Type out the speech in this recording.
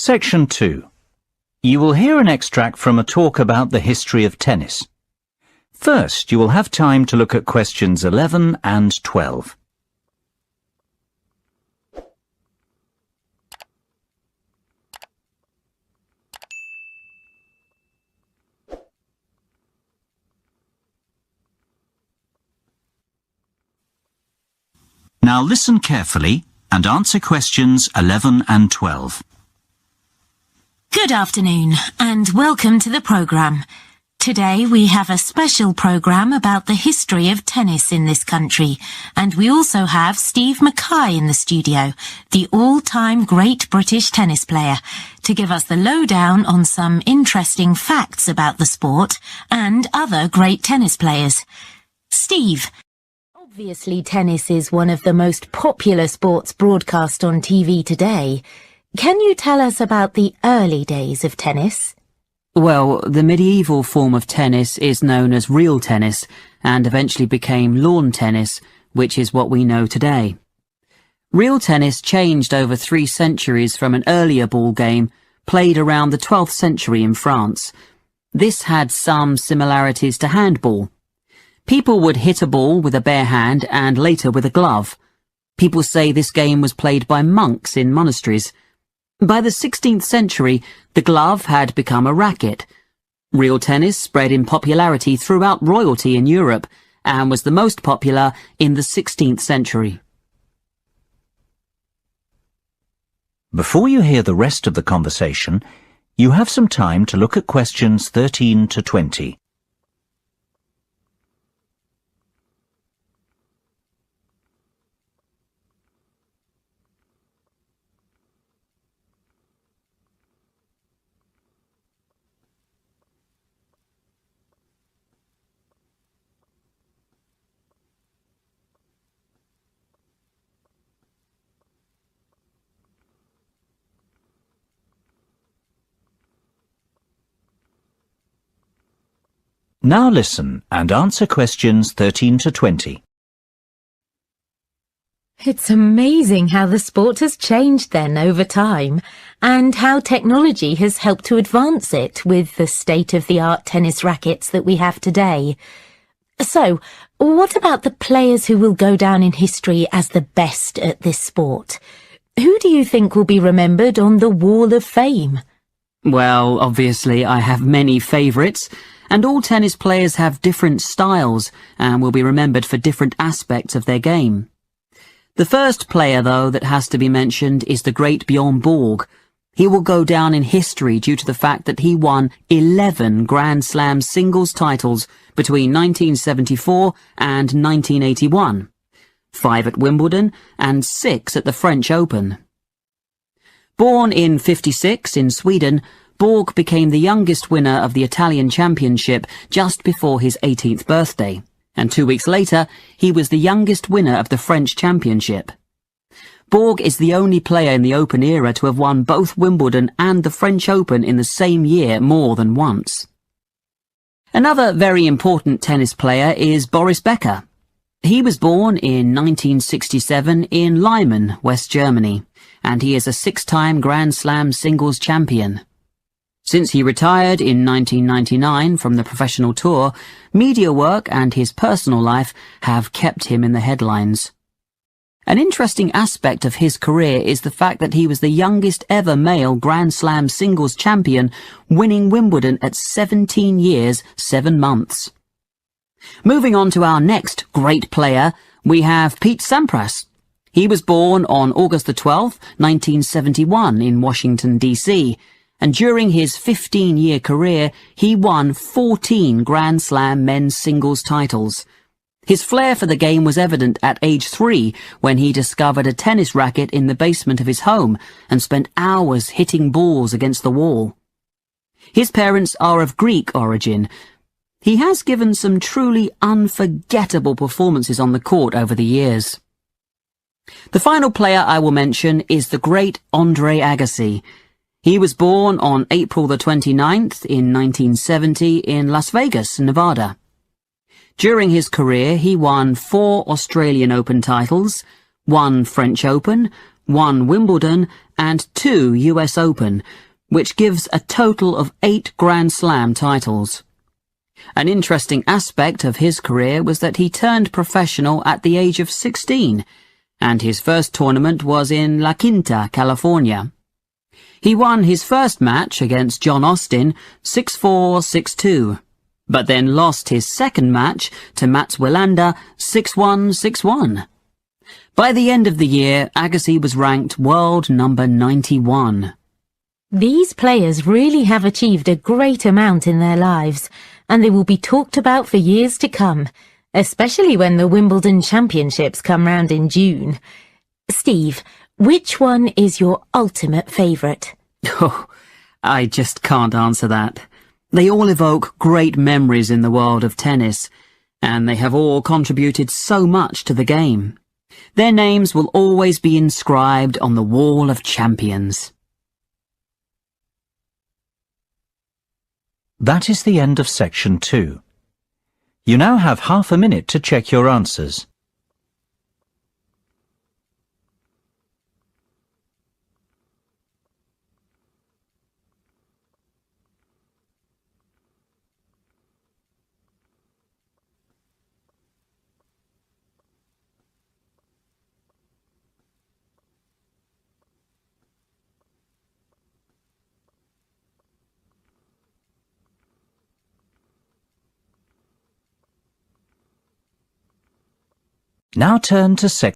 Section 2. You will hear an extract from a talk about the history of tennis. First, you will have time to look at questions 11 and 12. Now listen carefully and answer questions 11 and 12. Good afternoon and welcome to the programme. Today we have a special programme about the history of tennis in this country, and we also have Steve Mackay in the studio, the all-time great British tennis player, to give us the lowdown on some interesting facts about the sport and other great tennis players. Steve, obviously tennis is one of the most popular sports broadcast on TV today. Can you tell us about the early days of tennis? Well, the medieval form of tennis is known as real tennis and eventually became lawn tennis, which is what we know today. Real tennis changed over 3 centuries from an earlier ball game played around the 12th century in France. This had some similarities to handball. People would hit a ball with a bare hand and later with a glove. People say this game was played by monks in monasteries. By the 16th century, the glove had become a racket. Real tennis spread in popularity throughout royalty in Europe and was the most popular in the 16th century. Before you hear the rest of the conversation, you have some time to look at questions 13 to 20. Now listen and answer questions 13 to 20. It's amazing how the sport has changed then over time, and how technology has helped to advance it with the state-of-the-art tennis rackets that we have today. So, what about the players who will go down in history as the best at this sport? Who do you think will be remembered on the Wall of Fame? Well, obviously I have many favourites, and all tennis players have different styles and will be remembered for different aspects of their game. The first player, though, that has to be mentioned is the great Bjorn Borg. He will go down in history due to the fact that he won 11 Grand Slam singles titles between 1974 and 1981, 5 at Wimbledon and 6 at the French Open. Born in '56 in Sweden, Borg became the youngest winner of the Italian Championship just before his 18th birthday, and 2 weeks later he was the youngest winner of the French Championship. Borg is the only player in the Open era to have won both Wimbledon and the French Open in the same year more than once. Another very important tennis player is Boris Becker. He was born in 1967 in Lyman, West Germany, and he is a 6-time Grand Slam singles champion. Since he retired in 1999 from the professional tour, media work and his personal life have kept him in the headlines. An interesting aspect of his career is the fact that he was the youngest ever male Grand Slam singles champion, winning Wimbledon at 17 years, 7 months. Moving on to our next great player, we have Pete Sampras. He was born on August the 12th, 1971 in Washington, D.C., and during his 15-year career, he won 14 Grand Slam men's singles titles. His flair for the game was evident at age 3 when he discovered a tennis racket in the basement of his home and spent hours hitting balls against the wall. His parents are of Greek origin. He has given some truly unforgettable performances on the court over the years. The final player I will mention is the great Andre Agassi. He was born on April the 29th in 1970 in Las Vegas, Nevada. During his career, he won 4 Australian Open titles, 1 French Open, 1 Wimbledon and 2 US Open, which gives a total of 8 Grand Slam titles. An interesting aspect of his career was that he turned professional at the age of 16, and his first tournament was in La Quinta, California. He won his first match against John Austin 6-4, 6-2, but then lost his second match to Mats Wilander 6-1, 6-1. By the end of the year, Agassi was ranked world number 91. These players really have achieved a great amount in their lives, and they will be talked about for years to come, especially when the Wimbledon Championships come round in June. Steve, which one is your ultimate favourite? Oh, I just can't answer that. They all evoke great memories in the world of tennis, and they have all contributed so much to the game. Their names will always be inscribed on the wall of champions. That is the end of section 2. You now have half a minute to check your answers. Now turn to section